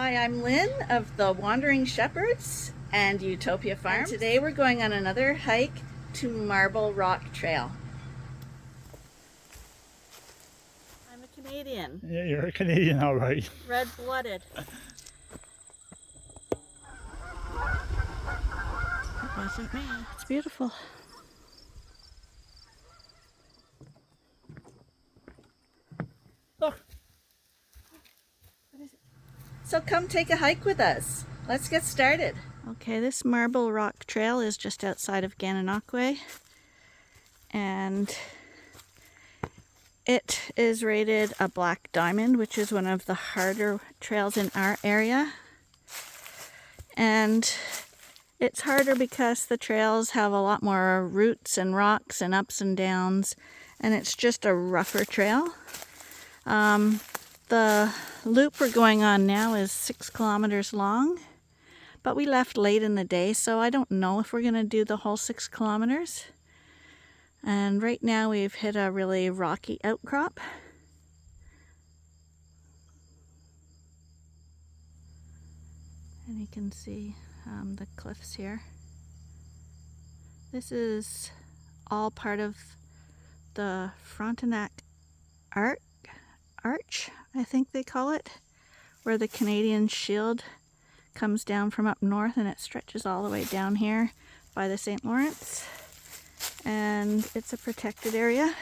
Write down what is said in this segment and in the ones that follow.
Hi, I'm Lynn of the Wandering Shepherds and Ewetopia Farm. Today we're going on another hike to Marble Rock Trail. I'm a Canadian. Yeah, you're a Canadian, all right. Red-blooded. It wasn't me. It's beautiful. Look. What is it? So come take a hike with us. Let's get started. Okay, this Marble Rock Trail is just outside of Gananoque, and it is rated a black diamond, which is one of the harder trails in our area. And it's harder because the trails have a lot more roots and rocks and ups and downs, and it's just a rougher trail. The loop we're going on now is 6 kilometers long, but we left late in the day, so I don't know if we're going to do the whole 6 kilometers. And right now we've hit a really rocky outcrop. And you can see the cliffs here. This is all part of the Frontenac Arch, I think they call it, where the Canadian shield comes down from up north and it stretches all the way down here by the St. Lawrence. And it's a protected area.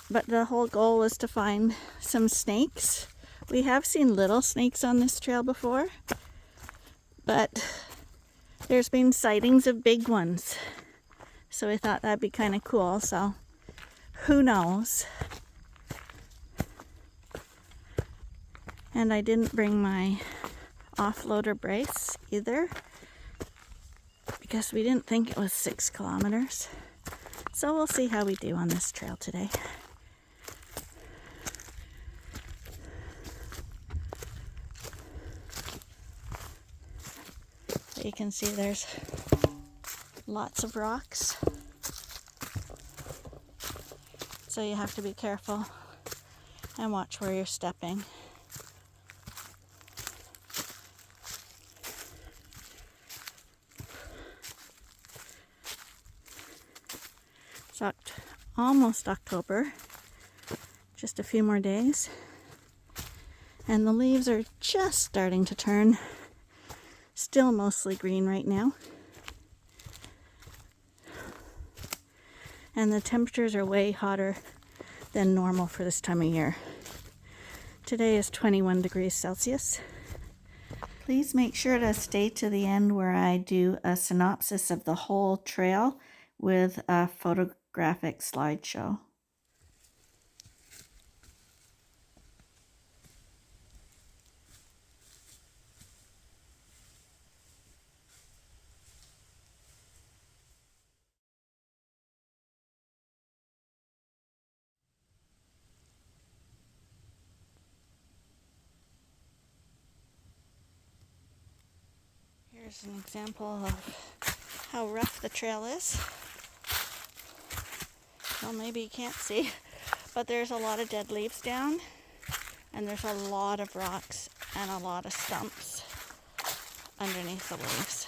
But the whole goal was to find some snakes. We have seen little snakes on this trail before, but there's been sightings of big ones. So we thought that'd be kind of cool, so who knows? And I didn't bring my offloader brace either, because we didn't think it was 6 kilometers. So we'll see how we do on this trail today. You can see there's lots of rocks, so you have to be careful and watch where you're stepping. It's almost October, just a few more days, and the leaves are just starting to turn. Still mostly green right now. And the temperatures are way hotter than normal for this time of year. Today is 21 degrees Celsius. Please make sure to stay to the end where I do a synopsis of the whole trail with a photographic slideshow. Here's an example of how rough the trail is. Well, maybe you can't see, but there's a lot of dead leaves down, and there's a lot of rocks and a lot of stumps underneath the leaves.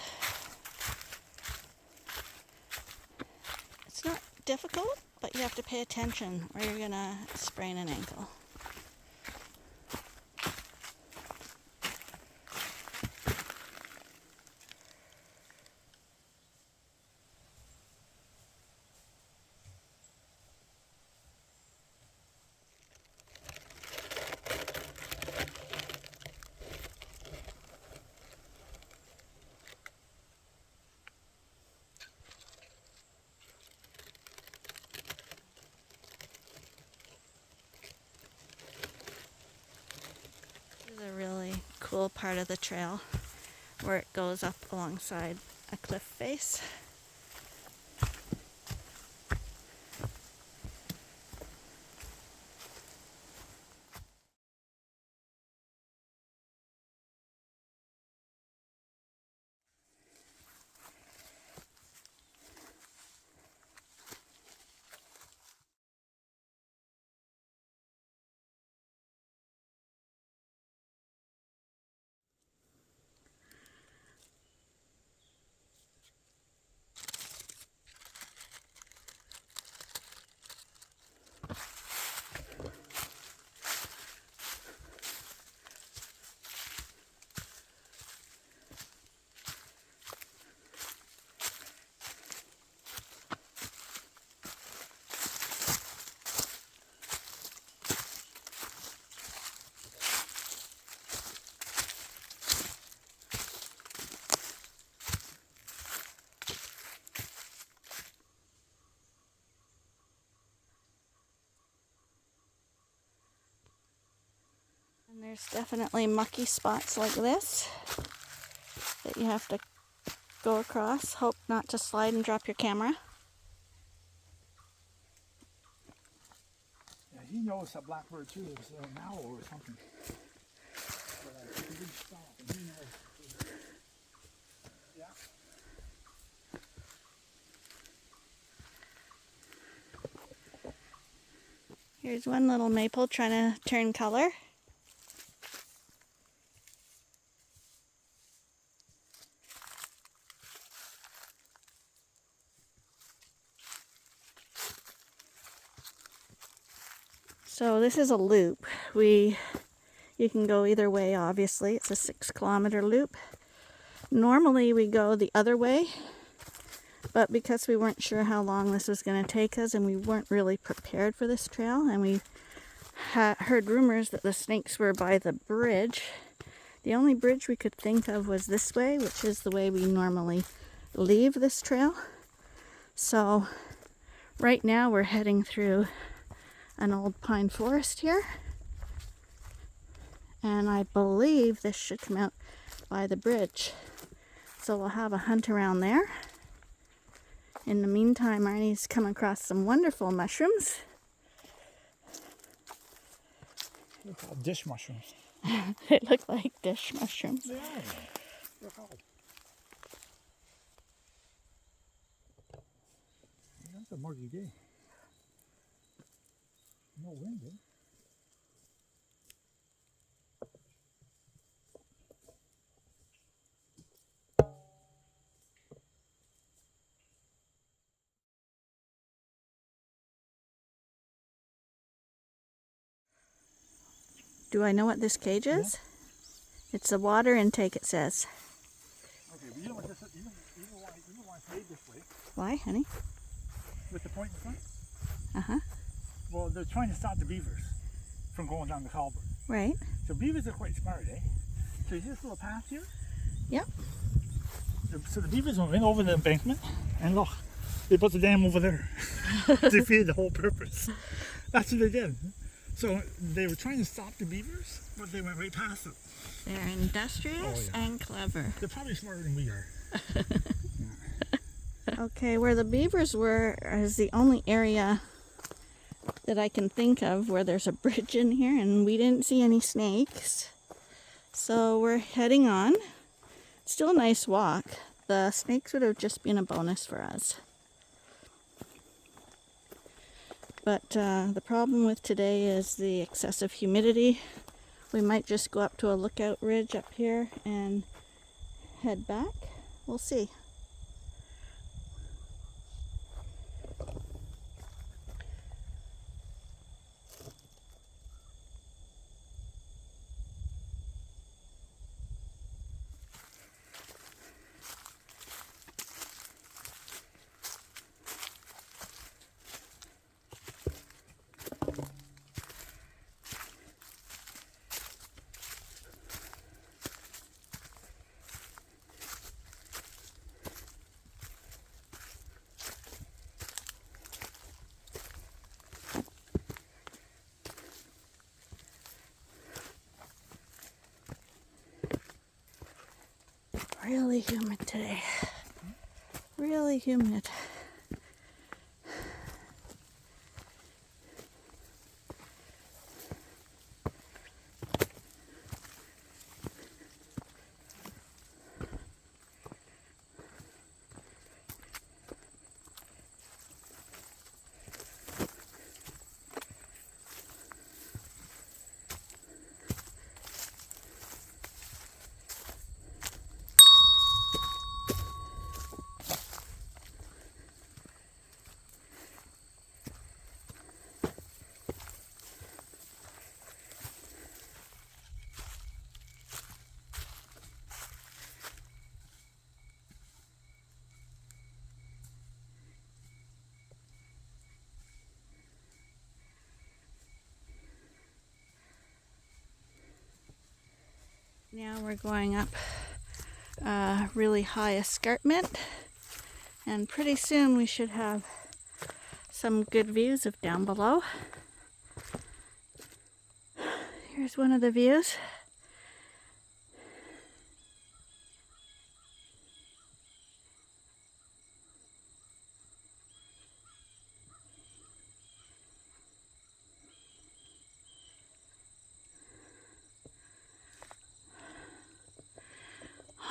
It's not difficult, but you have to pay attention or you're gonna sprain an ankle. A really cool part of the trail where it goes up alongside a cliff face. There's definitely mucky spots like this that you have to go across. Hope not to slide and drop your camera. Yeah, he knows a blackbird too. It was an owl or something. But I took a big stop and he knows. Yeah. Here's one little maple trying to turn color. So this is a loop. You can go either way, obviously. It's a 6-kilometer loop. Normally we go the other way, but because we weren't sure how long this was going to take us and we weren't really prepared for this trail, and we heard rumors that the snakes were by the bridge, the only bridge we could think of was this way, which is the way we normally leave this trail. So right now we're heading through an old pine forest here, and I believe this should come out by the bridge. So we'll have a hunt around there. In the meantime, Arnie's come across some wonderful mushrooms. They're called dish mushrooms. They look like dish mushrooms. They are. They're called. That's a muggy day. No wind, eh? Do I know what this cage is? Yeah. It's a water intake, it says. Okay, but you know what this is? You know why it's made this way? Why, honey? With the point in front? Uh-huh. Well, they're trying to stop the beavers from going down the culvert. Right. So beavers are quite smart, eh? So you see this little path here? Yep. So the beavers went over the embankment, and look, they put the dam over there to defeat the whole purpose. That's what they did. So they were trying to stop the beavers, but they went right past it. They're industrious and clever. They're probably smarter than we are. Okay, where the beavers were is the only area that I can think of where there's a bridge in here, and we didn't see any snakes. So we're heading on. Still a nice walk. The snakes would have just been a bonus for us. But the problem with today is the excessive humidity. We might just go up to a lookout ridge up here and head back. We'll see. Really humid today. Really humid. Now we're going up a really high escarpment, and pretty soon we should have some good views of down below. Here's one of the views.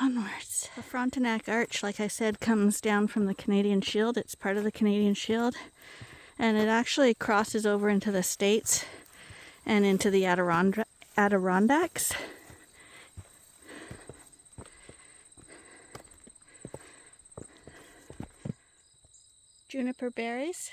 Onwards. The Frontenac Arch, like I said, comes down from the Canadian Shield. It's part of the Canadian Shield. And it actually crosses over into the States and into the Adirondacks. Juniper berries.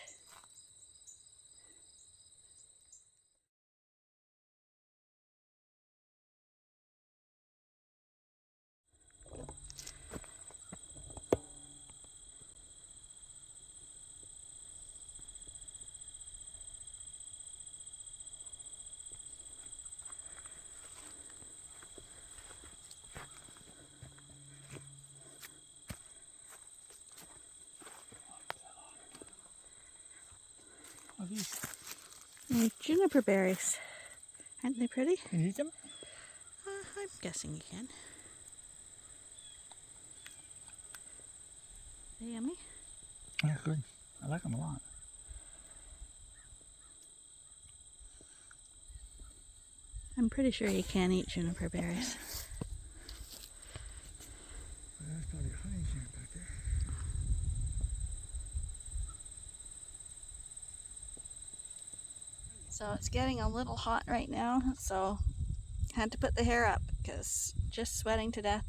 What are these? Juniper berries. Aren't they pretty? Can you eat them? I'm guessing you can. They yummy? Yeah, good. I like them a lot. I'm pretty sure you can eat juniper berries. There's probably honey here back there. So it's getting a little hot right now, so had to put the hair up because just sweating to death.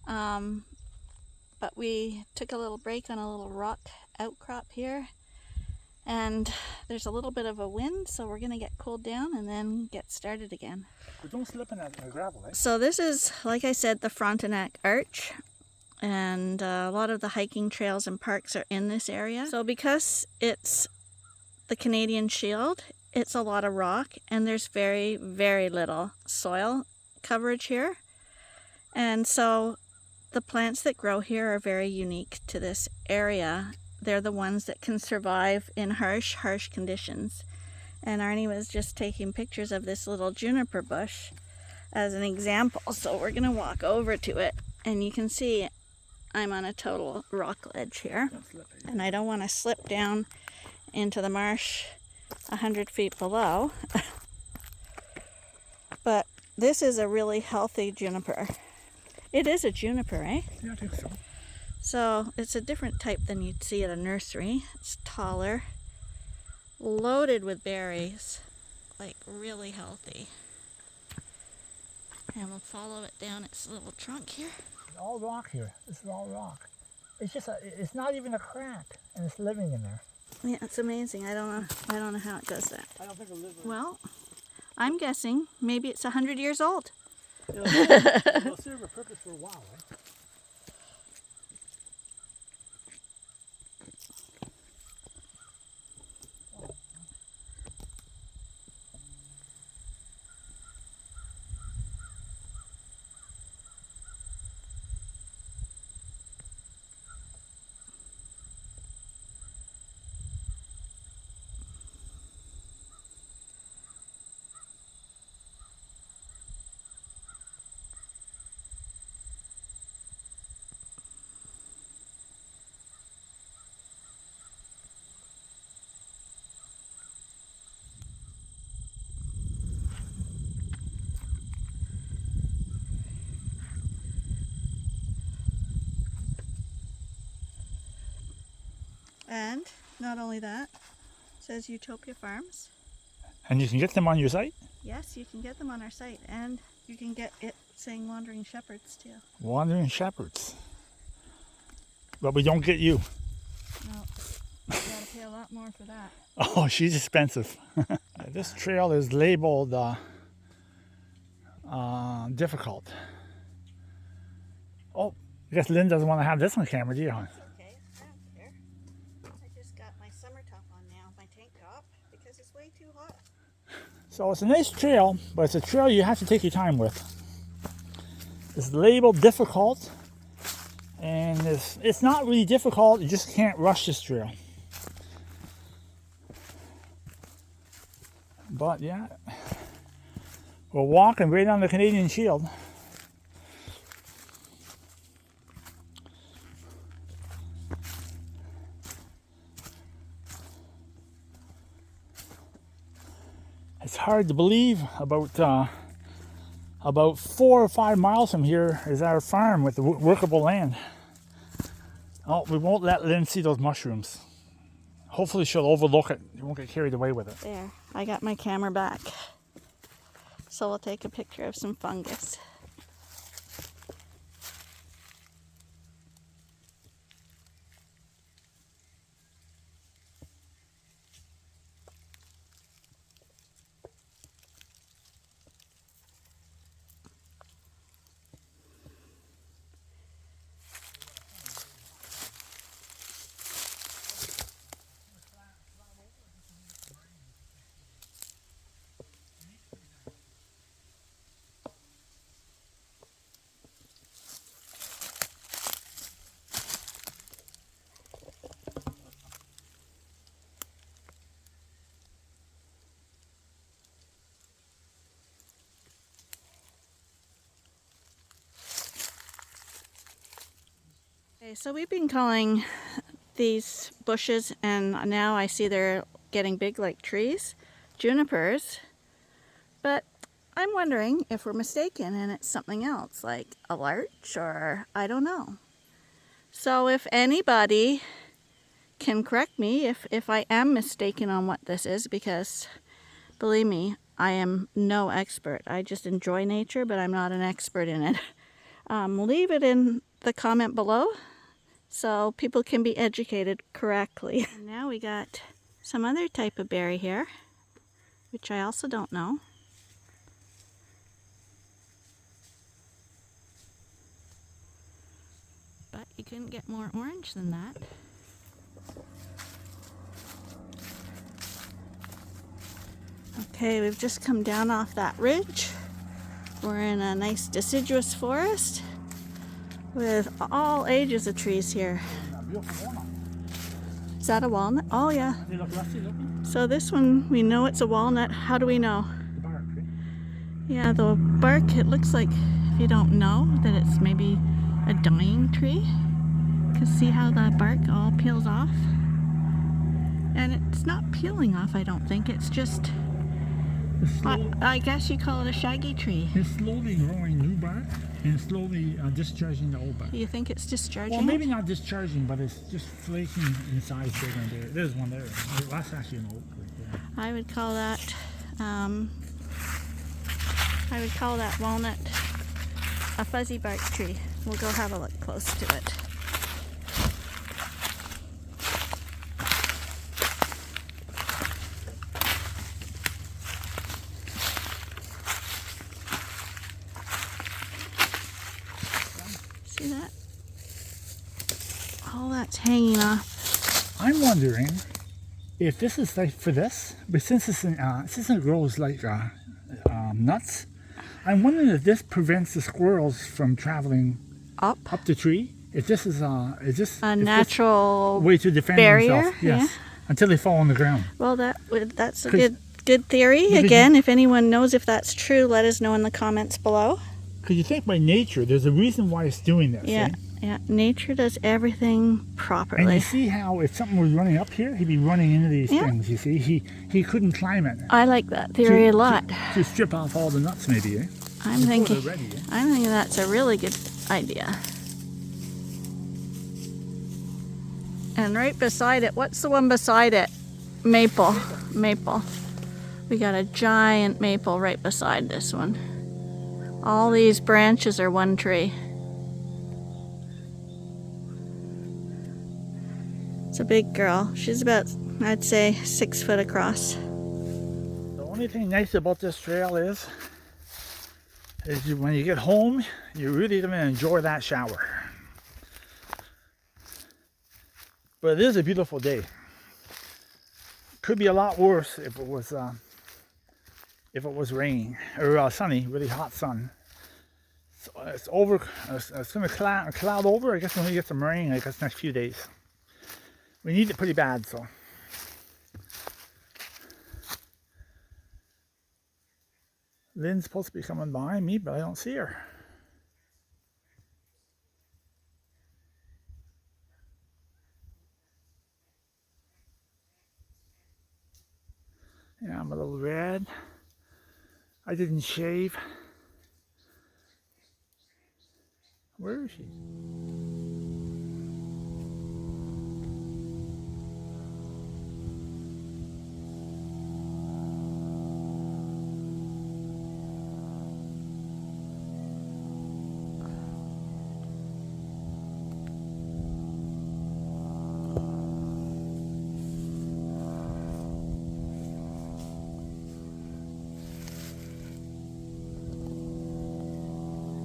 But we took a little break on a little rock outcrop here, and there's a little bit of a wind, so we're gonna get cooled down and then get started again. But don't slip in that gravel, eh? So this is, like I said, the Frontenac Arch, and a lot of the hiking trails and parks are in this area. So because it's the Canadian Shield, it's a lot of rock, and there's very, very little soil coverage here. And so the plants that grow here are very unique to this area. They're the ones that can survive in harsh conditions. And Arnie was just taking pictures of this little juniper bush as an example. So we're gonna walk over to it, and you can see I'm on a total rock ledge here. And I don't want to slip down into the marsh 100 feet below. But this is a really healthy juniper. It is a juniper, eh? Yeah, I think so. So it's a different type than you'd see at a nursery. It's taller, loaded with berries, like really healthy. And we'll follow it down its little trunk here. It's all rock here. This is all rock. It's just it's not even a crack, and it's living in there. Yeah, it's amazing. I don't know how it does that. I don't think it'll live. Well, I'm guessing maybe it's 100 years old. It'll serve a purpose for a while, eh? And not only that, it says Ewetopia Farms. And you can get them on your site? Yes, you can get them on our site, and you can get it saying Wandering Shepherds too. Wandering Shepherds. But we don't get you. No, you gotta pay a lot more for that. Oh, she's expensive. This trail is labeled difficult. Oh, I guess Lynn doesn't want to have this on camera, do you, hon? Okay, I don't care. I just got my summer top on now, my tank top, because it's way too hot. So it's a nice trail, but it's a trail you have to take your time with. It's labeled difficult, and it's not really difficult, you just can't rush this trail. But yeah, We're walking right on the Canadian Shield. It's hard to believe about 4 or 5 miles from here is our farm with the workable land. Oh, we won't let Lynn see those mushrooms. Hopefully she'll overlook it. You won't get carried away with it. There, I got my camera back. So we'll take a picture of some fungus. Okay, so we've been calling these bushes, and now I see they're getting big like trees, junipers, but I'm wondering if we're mistaken and it's something else, like a larch or I don't know. So if anybody can correct me if I am mistaken on what this is, because believe me, I am no expert. I just enjoy nature, but I'm not an expert in it. Leave it in the comment below so people can be educated correctly. Now we got some other type of berry here, which I also don't know. But you couldn't get more orange than that. Okay, we've just come down off that ridge. We're in a nice deciduous forest with all ages of trees here. Is that a walnut? Oh yeah. They look rusty looking. So this one, we know it's a walnut. How do we know? The bark, right? Yeah, the bark, it looks like, if you don't know, that it's maybe a dying tree. Because see how the bark all peels off? And it's not peeling off, I don't think. It's just, I guess you call it a shaggy tree. It's slowly growing new bark and slowly discharging the old bark. You think it's discharging? Well, maybe not discharging, but it's just flaking in size bigger and bigger. There's one there. That's actually an oak right there. I would call that, walnut a fuzzy bark tree. We'll go have a look close to it. See that? All that's hanging off. I'm wondering if this is like for this, but since it grows like nuts, I'm wondering if this prevents the squirrels from traveling Up the tree. If this is a if natural way to defend barrier, themselves, yes, yeah. until they fall on the ground. Well, that's a good theory. Yeah, Again, if anyone knows if that's true, let us know in the comments below. Because you think by nature, there's a reason why it's doing this. Yeah, eh? yeah. Nature does everything And properly. you see how if something was running up here, he'd be running into these Yeah. things. You see, he couldn't climb it. I like that theory a lot. To strip off all the nuts, maybe. Eh? I'm Before thinking they're ready, eh? that's a really good idea. And right beside it, what's the one beside it? Maple. Maple. We got a giant maple right beside this one. All these branches are one tree. It's a big girl. She's about, I'd say, 6 foot across. The only thing nice about this trail is when you get home, you're really going to enjoy that shower. But it is a beautiful day. Could be a lot worse if it was raining or sunny, really hot sun. So it's over. It's going to cloud over. I guess when we get some rain, I guess next few days. We need it pretty bad, so. Lynn's supposed to be coming behind me, but I don't see her. Yeah, I'm a little red. I didn't shave. Where is she?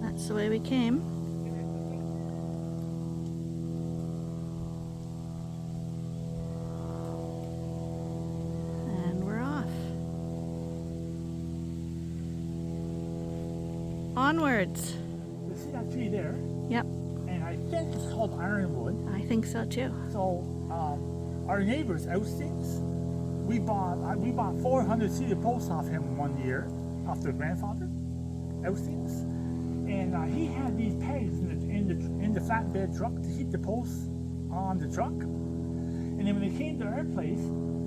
That's the way we came. And we're off. Onwards. You see that tree there? Yep, And I think it's called ironwood. I think so too. So our neighbor's Outstings, we bought 400 cedar posts off him one year, off their grandfather, Outstings, and he had these pegs in the flatbed truck to keep the posts on the truck. And then when they came to our place,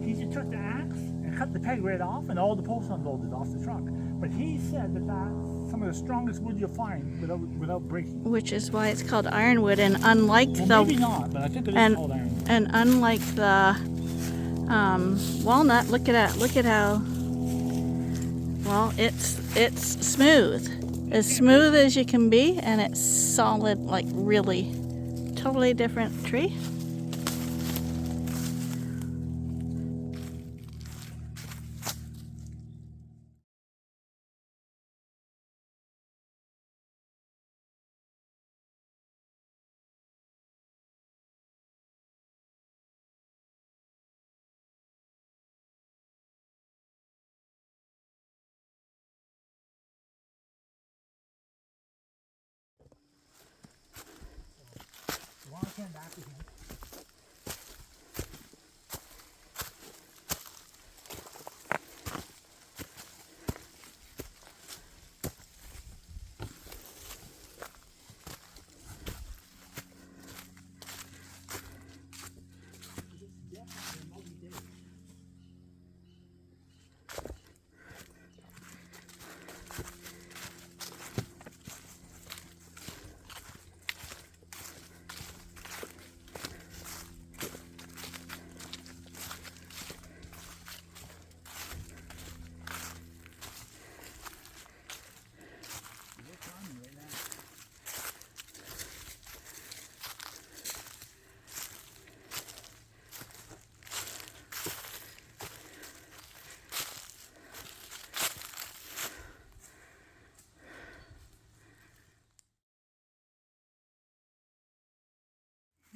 he just took the axe and cut the peg right off, and all the posts unloaded off the truck. But he said that that's some of the strongest wood you'll find without breaking. Which is why it's called ironwood, and unlike Well, maybe not, but I think it is called ironwood. And unlike the walnut, look at how well it's smooth, as smooth as you can be, and it's solid, like really, totally different tree. You want to turn back to him?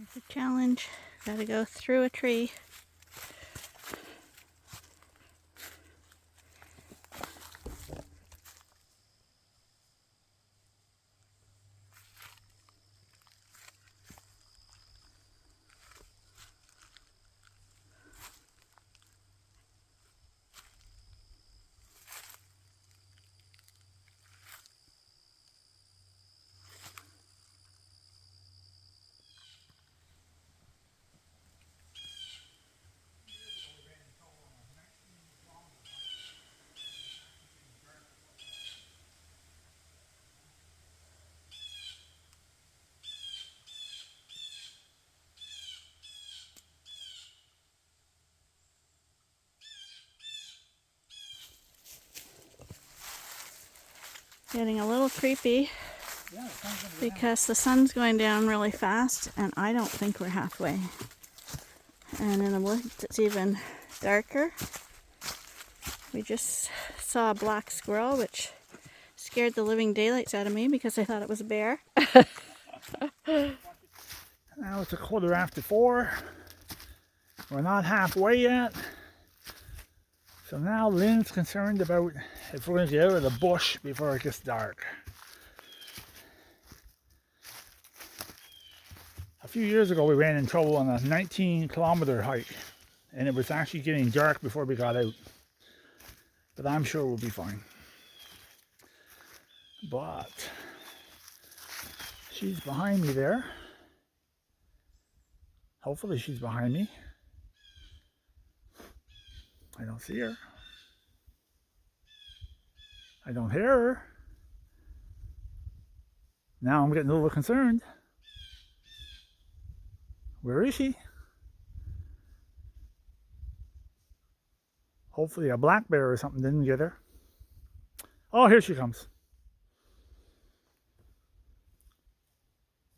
It's a challenge. Gotta go through a tree. Getting a little creepy because the sun's going down really fast and I don't think we're halfway. And in the woods it's even darker. We just saw a black squirrel, which scared the living daylights out of me because I thought it was a bear. Now it's 4:15. We're not halfway yet. So now Lynn's concerned about if we're going to get out of the bush before it gets dark. A few years ago we ran in trouble on a 19-kilometer hike, and it was actually getting dark before we got out. But I'm sure we'll be fine. but she's behind me there. Hopefully she's behind me. I don't see her. I don't hear her. Now I'm getting a little concerned. Where is she? Hopefully a black bear or something didn't get her. Oh, here she comes.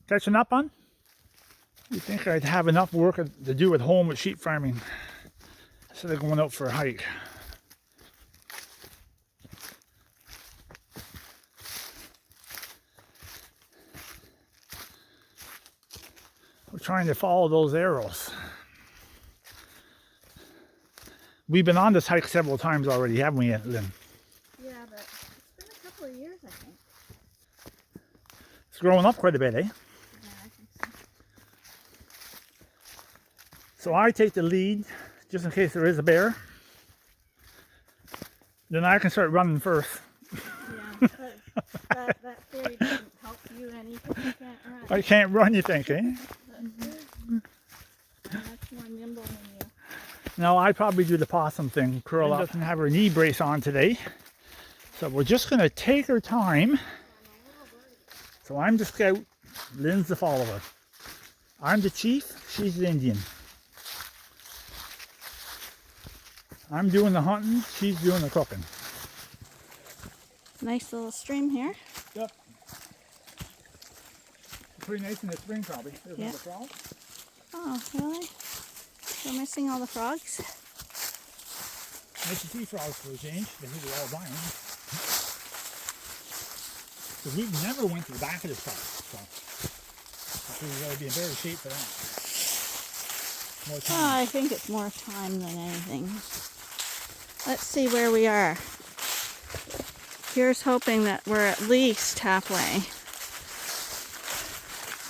Catching up on? You'd think I'd have enough work to do at home with sheep farming instead of going out for a hike. We're trying to follow those arrows. We've been on this hike several times already, haven't we, Lynn? Yeah, but it's been a couple of years, I think. It's growing up quite a bit, eh? Yeah, I think so. So I take the lead, just in case there is a bear. Then I can start running first. Yeah, but that theory doesn't help you any because you can't run. I can't run, you think, eh? That's more nimble than you. No, I'd probably do the possum thing, curl up. Doesn't have her knee brace on today. So we're just going to take her time. So I'm the scout, Lynn's the follower. I'm the chief, she's the Indian. I'm doing the hunting, she's doing the cooking. Nice little stream here. Yep. Pretty nice in the spring, probably. There's Yeah. another frog. Oh, really? We're missing all the frogs? Nice to see frogs for a change. They think they're all dying. So we never went to the back of this park. So I think we gotta be in better shape for that. More Oh, time. I think it's more time than anything. Let's see where we are. Here's hoping that we're at least halfway.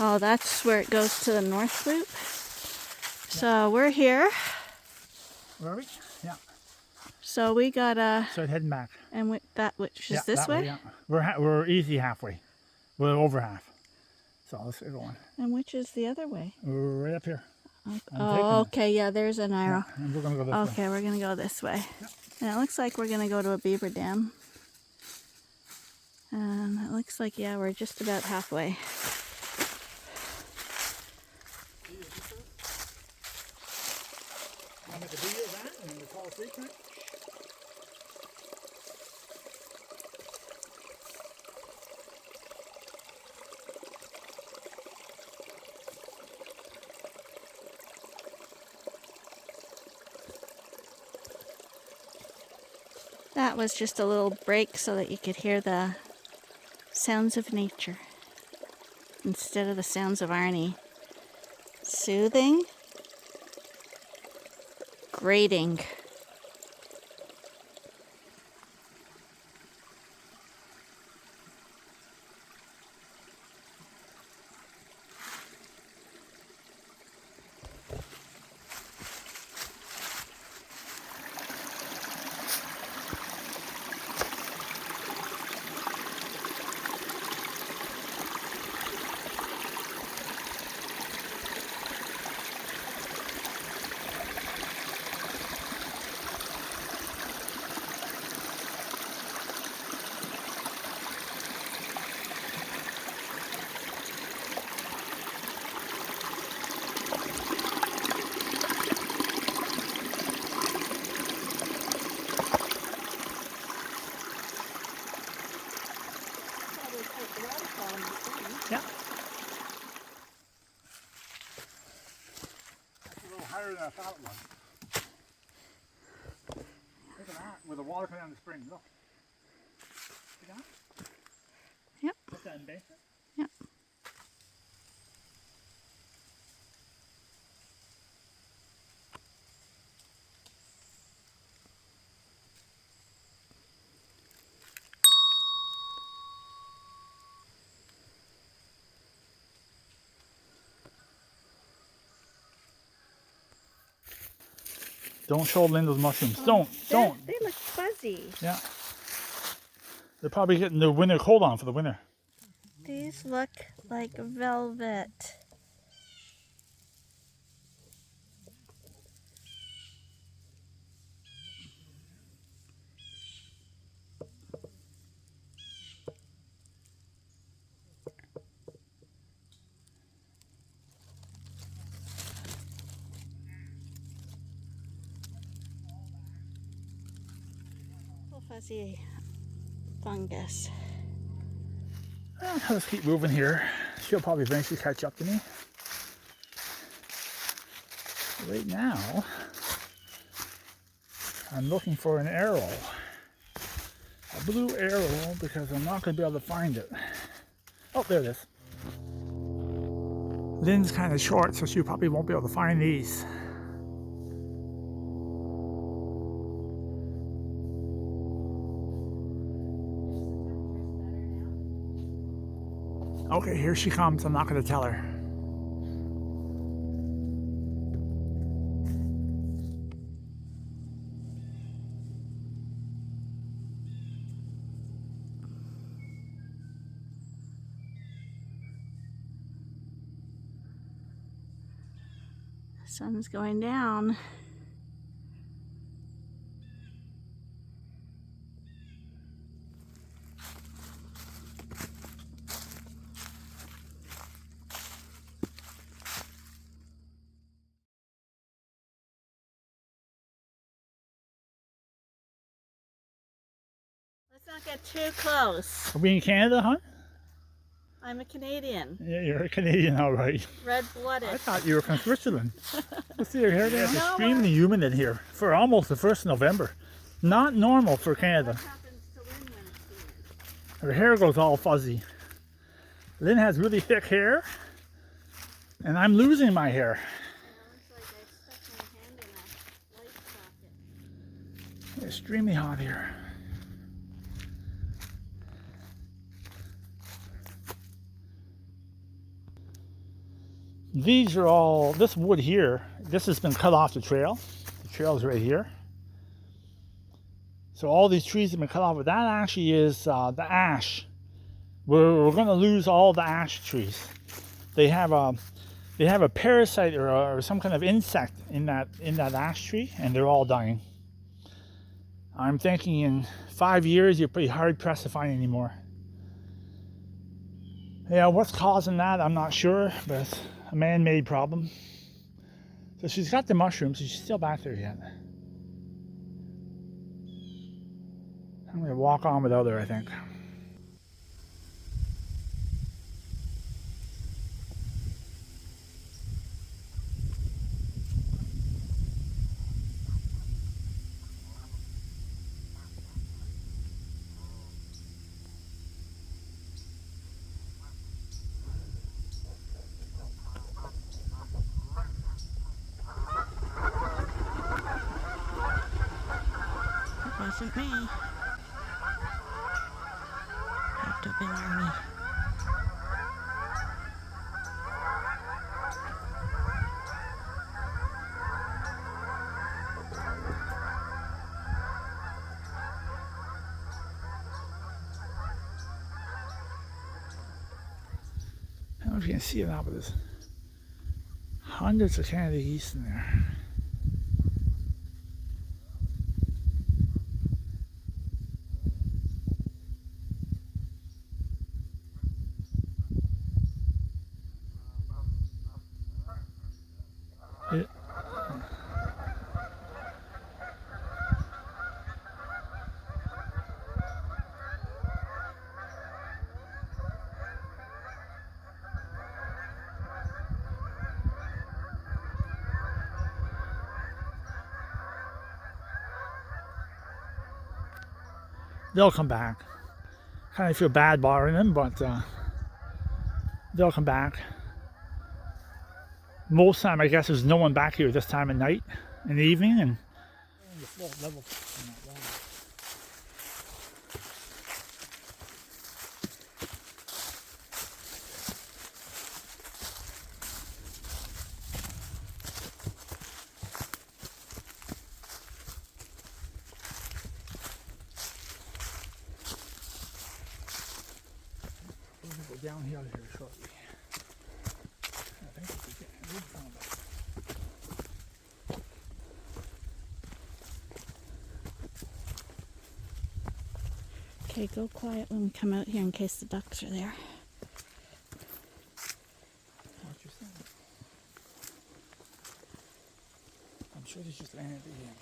Oh, that's where it goes to the north loop. So we're here. Where are we? Yeah. So we gotta, So heading back. and which is Yeah, this that way? Yeah. We're easy halfway. We're over half. So let's get going. And which is the other way? We're right up here. Oh, okay, yeah, there's an arrow. Yeah, and we're gonna go this way. Okay, we're gonna go this way. And it looks like we're gonna go to a beaver dam. And it looks like, yeah, we're just about halfway. I'm at the video of that and the tall tree trunk. That was just a little break so that you could hear the sounds of nature instead of the sounds of Arnie. Soothing, grating. Yeah. That's a little higher than I thought it was. Look at that, with the water coming down the spring. Look. See that? Yep. That's that embankment? Yep. Don't show Lynn those mushrooms. Don't. They look fuzzy. Yeah. They're probably getting the winter coat on for the winter. These look like velvet. Little fuzzy fungus. Let's keep moving here. She'll probably eventually catch up to me. Right now, I'm looking for an arrow. A blue arrow, because I'm not going to be able to find it. Oh, there it is. Lynn's kind of short, so she probably won't be able to find these. Okay, here she comes. I'm not going to tell her. The sun's going down. Let's not get too close. Are we in Canada, huh? I'm a Canadian. Yeah, you're a Canadian, all right. Red-blooded. I thought you were from Switzerland. Let's see your hair there. It's No, extremely humid in here for almost the 1st of November. Not normal for Canada. What happens to Lynn when it's humid? Her hair goes all fuzzy. Lynn has really thick hair, and I'm losing my hair. It's like I stuck my hand in a light socket. Extremely hot here. These are all, this wood here, this has been cut off the trail. The trail's right here. So all these trees have been cut off, but that actually is the ash. We're going to lose all the ash trees. They have a parasite or some kind of insect in that ash tree, and they're all dying. I'm thinking in 5 years you're pretty hard pressed to find any more. Yeah, what's causing that, I'm not sure, but it's a man-made problem. So she's got the mushrooms, so she's still back there yet. I'm going to walk on without her, I think. Wasn't me. Have to have been Arnie. I don't know if you can see it now, but there's hundreds of Canada geese in there. They'll come back. Kind of feel bad bothering them, but they'll come back. Most time, I guess, there's no one back here this time of night, in the evening, and downhill here shortly. I think we can move from it. Okay, go quiet when we come out here in case the ducks are there. What you saying? I'm sure they just landed again.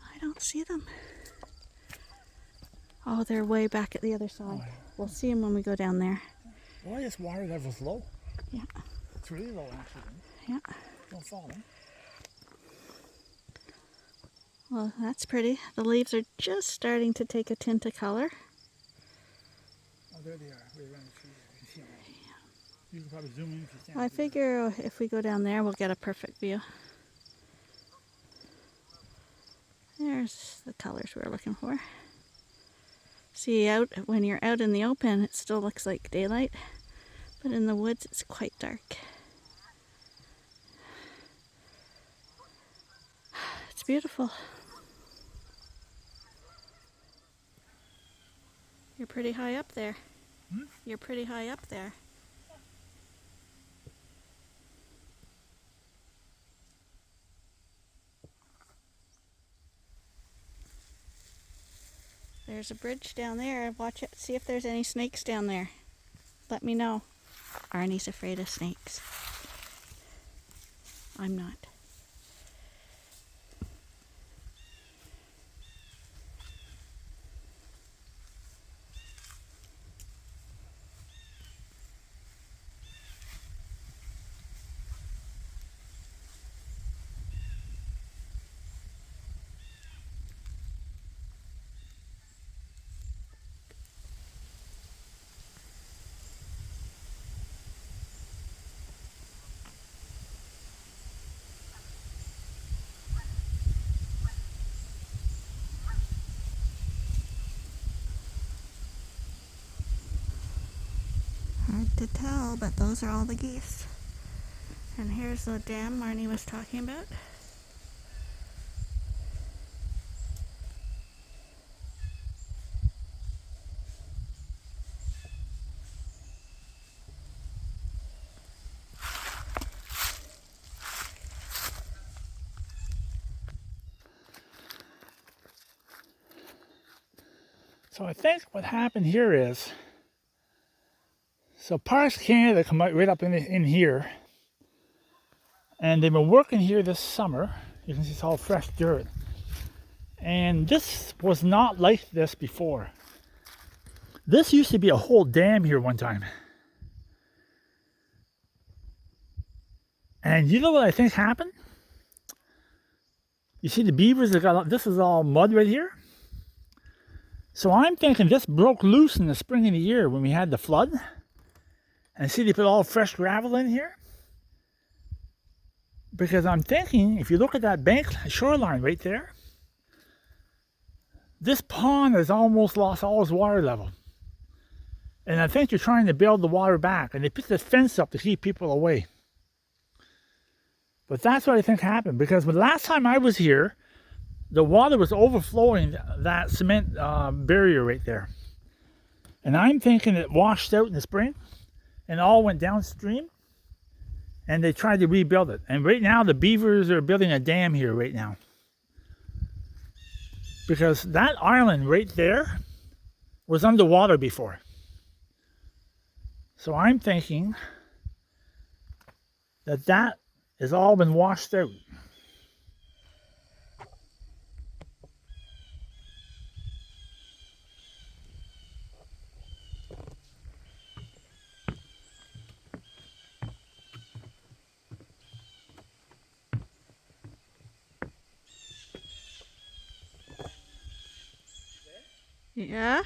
I don't see them. Oh, they're way back at the other side. Oh, yeah. We'll see them when we go down there. Why is water level's low? Yeah. It's really low actually. Yeah. Don't fall in. Well, that's pretty. The leaves are just starting to take a tint of color. Oh, there they are. Right around the tree there. You can see them. You can probably zoom in if you stand. I figure if we go down there, we'll get a perfect view. There's the colors we're looking for. See, when you're out in the open, it still looks like daylight, but in the woods, it's quite dark. It's beautiful. You're pretty high up there. Hmm? You're pretty high up there. There's a bridge down there. Watch it. See if there's any snakes down there. Let me know. Arnie's afraid of snakes. I'm not. Hard to tell, but those are all the geese. And here's the dam Marnie was talking about. So I think what happened here is, so Parks Canada come out right up in here, and they've been working here this summer. You can see it's all fresh dirt. And this was not like this before. This used to be a whole dam here one time. And you know what I think happened? You see the beavers have got, this is all mud right here. So I'm thinking this broke loose in the spring of the year when we had the flood. And see, they put all fresh gravel in here. Because I'm thinking, if you look at that bank shoreline right there, this pond has almost lost all its water level. And I think they're trying to build the water back. And they put the fence up to keep people away. But that's what I think happened. Because the last time I was here, the water was overflowing that cement barrier right there. And I'm thinking it washed out in the spring and all went downstream. And they tried to rebuild it. And right now the beavers are building a dam here right now. Because that island right there was underwater before. So I'm thinking that that has all been washed out. Yeah?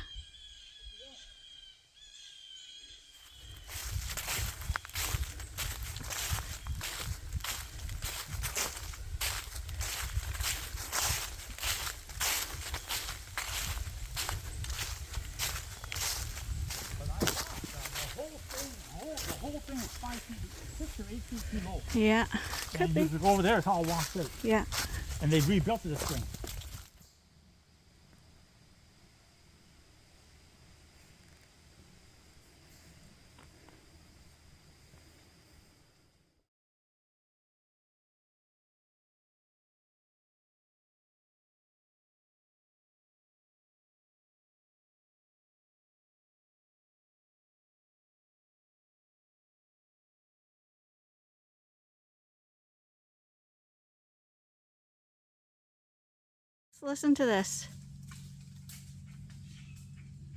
6 or 8 feet too low. Yeah, could And be. if you go over there, it's all washed out. Yeah. And they rebuilt it this spring. Listen to this.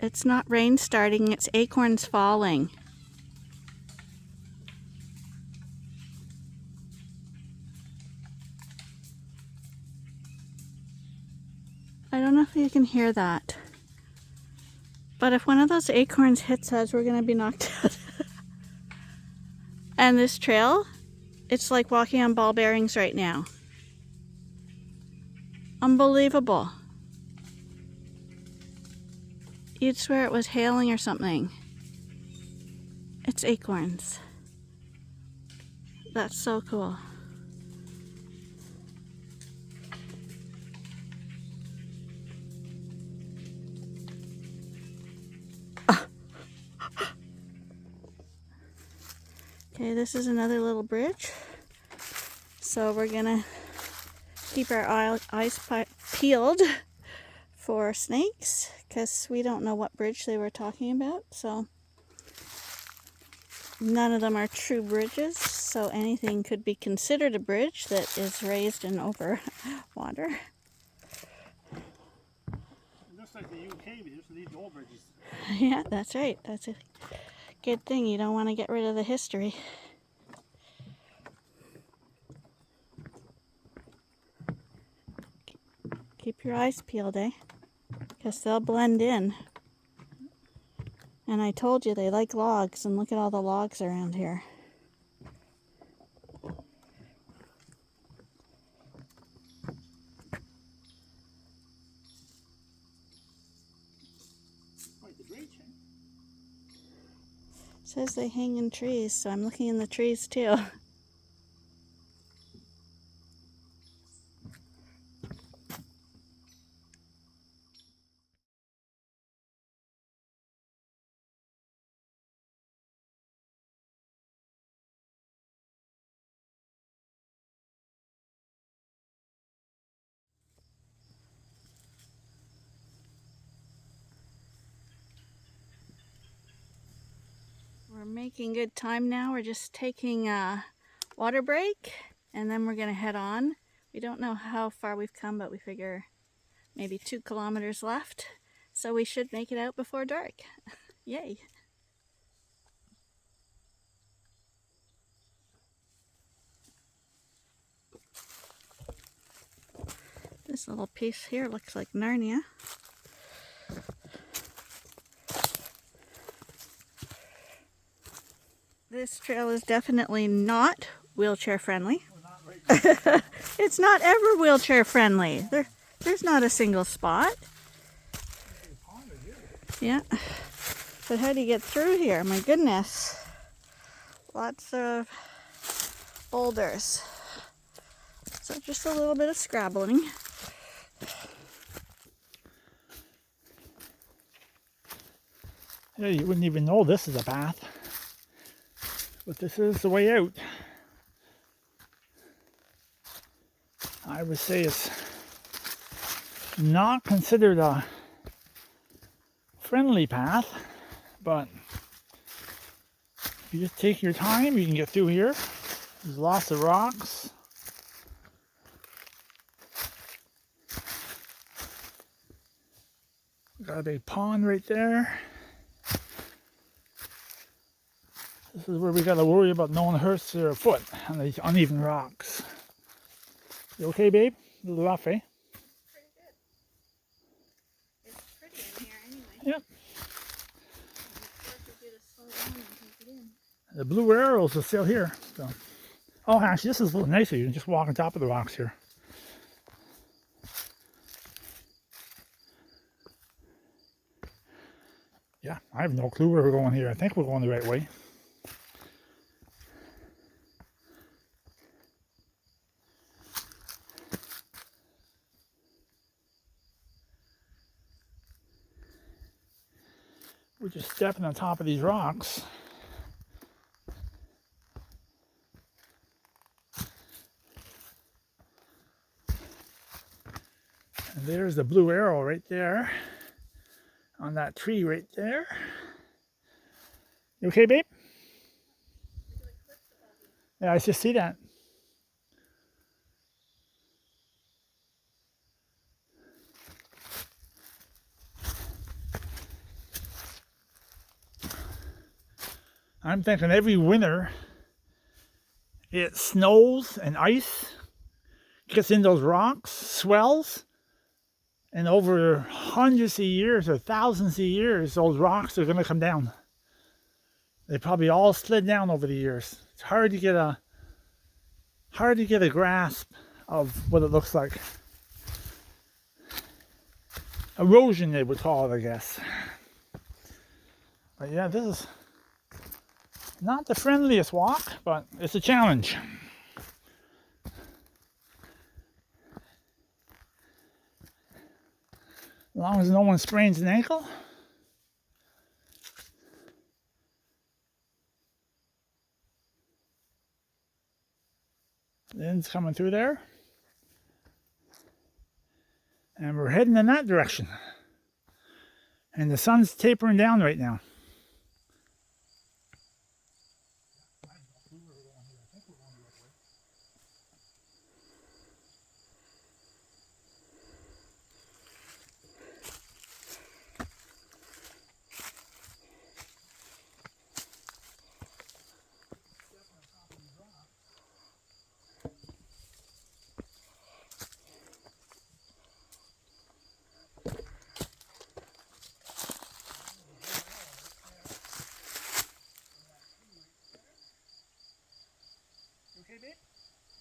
It's not rain starting, it's acorns falling. I don't know if you can hear that. But if one of those acorns hits us, we're going to be knocked out. And this trail, it's like walking on ball bearings right now. Unbelievable. You'd swear it was hailing or something. It's acorns. That's so cool. Okay, this is another little bridge. So we're gonna keep our eyes peeled for snakes because we don't know what bridge they were talking about. So none of them are true bridges. So anything could be considered a bridge that is raised and over water. It looks like the UK, we just leave the old bridges. Yeah, that's right. That's a good thing. You don't want to get rid of the history. Keep your eyes peeled, eh? Because they'll blend in. And I told you they like logs, and look at all the logs around here. Quite the bridge, eh? It says they hang in trees, so I'm looking in the trees too. We're making good time now. We're just taking a water break, and then we're going to head on. We don't know how far we've come, but we figure maybe 2 kilometers left. So we should make it out before dark. Yay! This little piece here looks like Narnia. This trail is definitely not wheelchair friendly. It's not ever wheelchair friendly. There's not a single spot. Yeah. But how do you get through here? My goodness. Lots of boulders. So just a little bit of scrabbling. Yeah, you wouldn't even know this is a path. But this is the way out. I would say it's not considered a friendly path, but if you just take your time, you can get through here. There's lots of rocks. Got a big pond right there. This is where we gotta worry about no one hurts their foot on these uneven rocks. You okay, babe? A little rough, eh? Pretty good. It's pretty in here anyway. Yep. You to slow down and take it in. The blue arrows are still here. So. Oh, actually, this is a little nicer. You can just walk on top of the rocks here. Yeah, I have no clue where we're going here. I think we're going the right way. We're just stepping on top of these rocks. And there's the blue arrow right there on that tree right there. You okay, babe? Yeah, I just see that. I'm thinking every winter it snows and ice gets in those rocks, swells, and over hundreds of years or thousands of years, those rocks are going to come down. They probably all slid down over the years. It's hard to get a grasp of what it looks like. Erosion, they would call it, I guess. But yeah, this is not the friendliest walk, but it's a challenge. As long as no one sprains an ankle. The end's coming through there. And we're heading in that direction. And the sun's tapering down right now.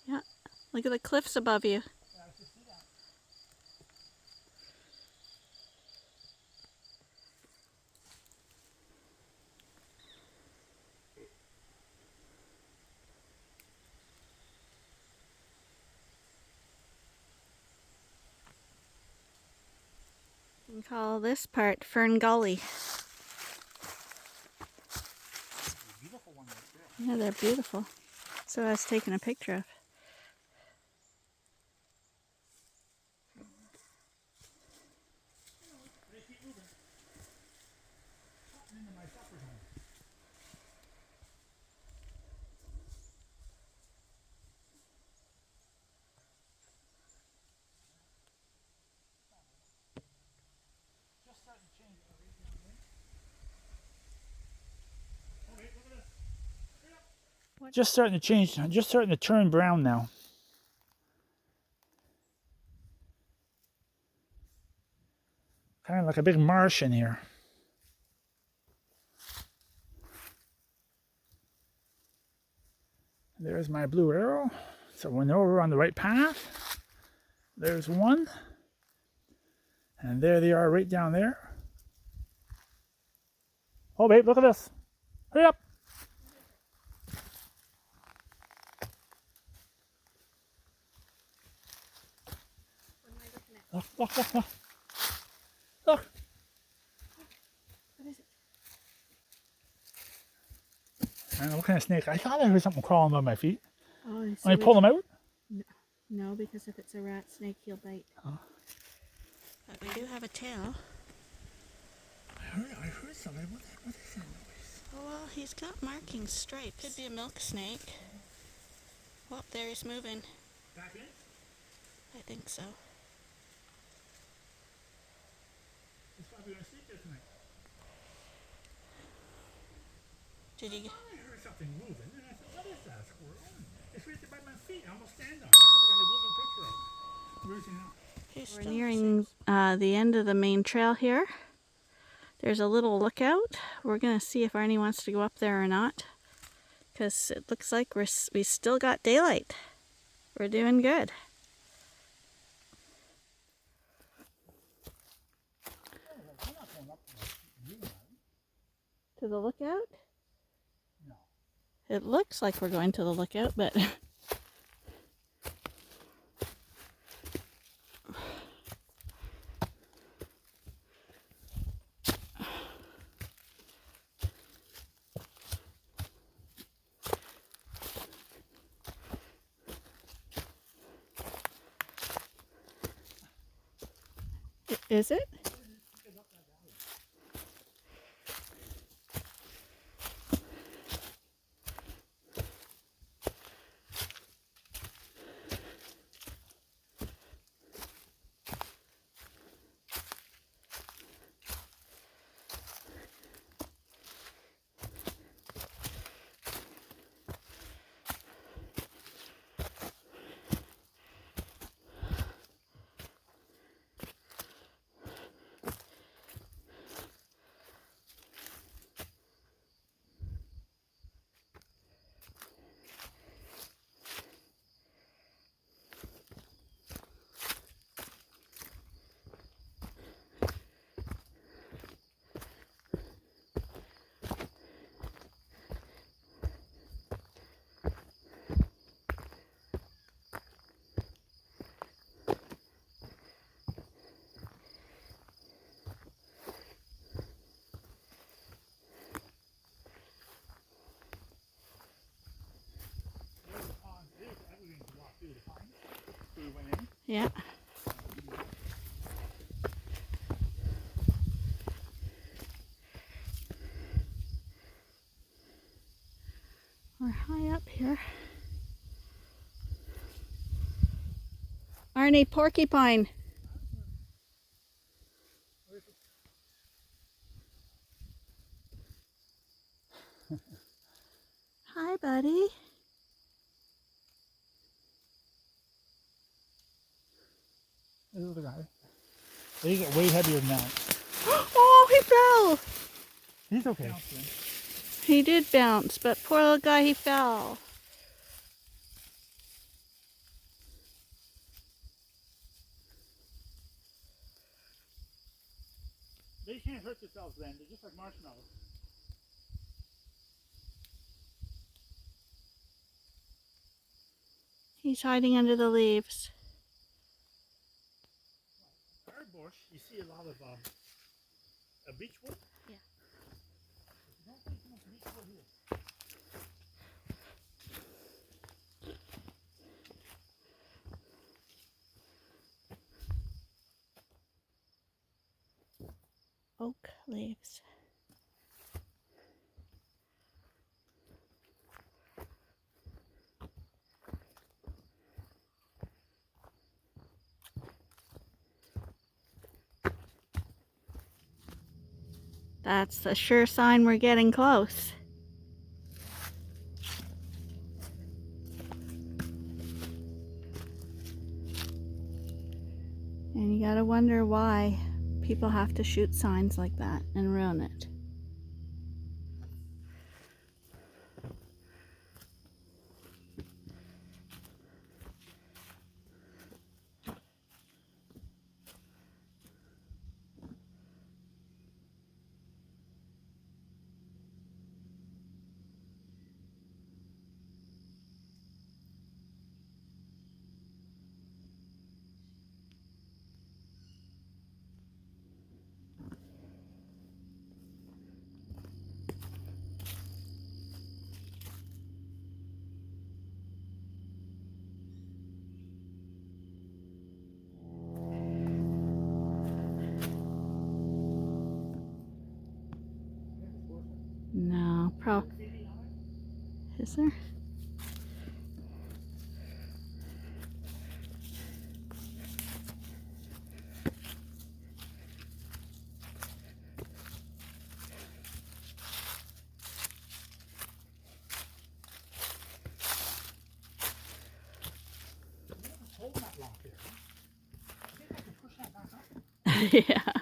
Yeah, look at the cliffs above you. We can call this part Fern Gully. Yeah, they're beautiful. So I was taking a picture of. Just starting to change, just starting to turn brown now. Kind of like a big marsh in here. There's my blue arrow. So we know we're on the right path. There's one. And there they are right down there. Oh, babe, look at this. Hurry up. Look, look, look, look. Look. What is it? I don't know what kind of snake. I thought I heard something crawling on my feet. Oh, and When I pull them out? No, because if it's a rat snake, he'll bite. Oh. But we do have a tail. I heard something. What is that noise? Oh, well, he's got marking stripes. Could be a milk snake. Oh, there he's moving. Back in? I think so. He's probably going to sleep there tonight. Did you? I heard something moving, and I thought, what is that squirrel? It's right there by my feet. I almost stand on it. I could have got a Google picture of it. Where is he now? We're nearing the end of the main trail here. There's a little lookout. We're going to see if Arnie wants to go up there or not, because it looks like we still got daylight. We're doing good. To the lookout? No. It looks like we're going to the lookout, but Is it? Yeah. We're high up here. Arnie, porcupine. Hi, buddy. This is the guy. They get way heavier than that. Oh, he fell. He's okay. He did bounce, but poor little guy, he fell. They can't hurt themselves then. They're just like marshmallows. He's hiding under the leaves. Our bush, you see a lot of beechwood. Yeah. You don't see too much beechwood here. Oak leaves. That's a sure sign we're getting close. And you gotta wonder why people have to shoot signs like that and ruin it. No, is there? Hold that rock there. I think I can push that back up. Yeah,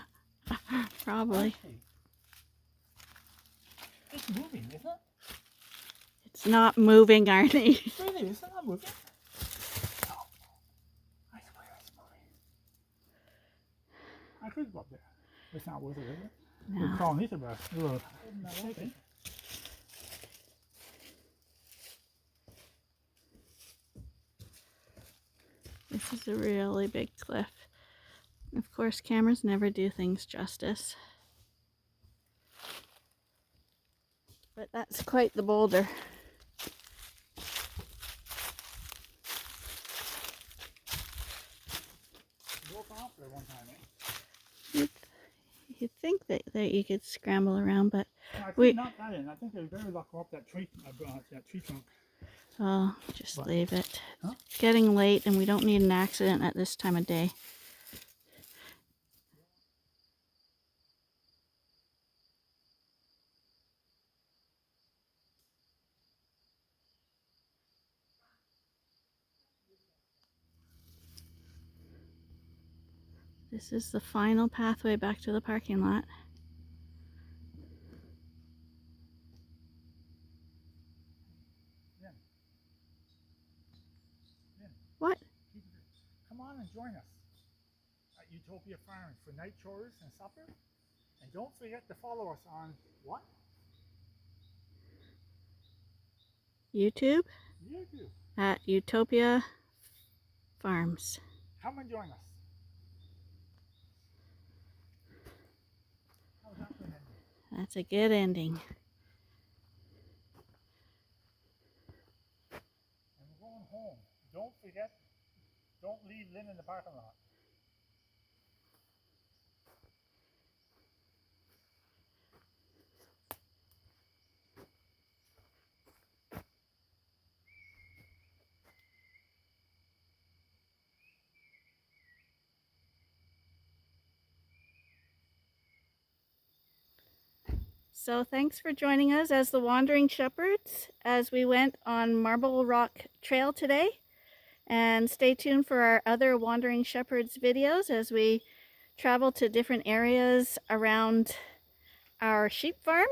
probably. It's moving, isn't it? It's not moving, Arnie. Really, is it not moving? No. I swear it's moving. I could go up there. It's not worth it, is it? No. We're crawling either, but a little shaking. This is a really big cliff. Of course, cameras never do things justice. But that's quite the boulder. Broke off there one time, eh? You'd think that you could scramble around, but No, I think we... not that in. I think they better lock up that tree trunk. Oh, just What? leave it. Huh? It's getting late and we don't need an accident at this time of day. This is the final pathway back to the parking lot. Yeah. Yeah. What? Come on and join us at Ewetopia Farm for night chores and supper. And don't forget to follow us on what? YouTube? YouTube. At Ewetopia Farms. Come and join us. How's that going? That's a good ending. And we're going home. Don't forget, don't leave Lynn in the parking lot. So thanks for joining us as the Wandering Shepherds as we went on Marble Rock Trail today. And stay tuned for our other Wandering Shepherds videos as we travel to different areas around our sheep farm.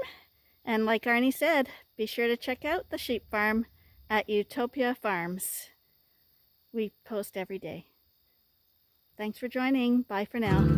And like Arnie said, be sure to check out the sheep farm at Ewetopia Farms. We post every day. Thanks for joining. Bye for now.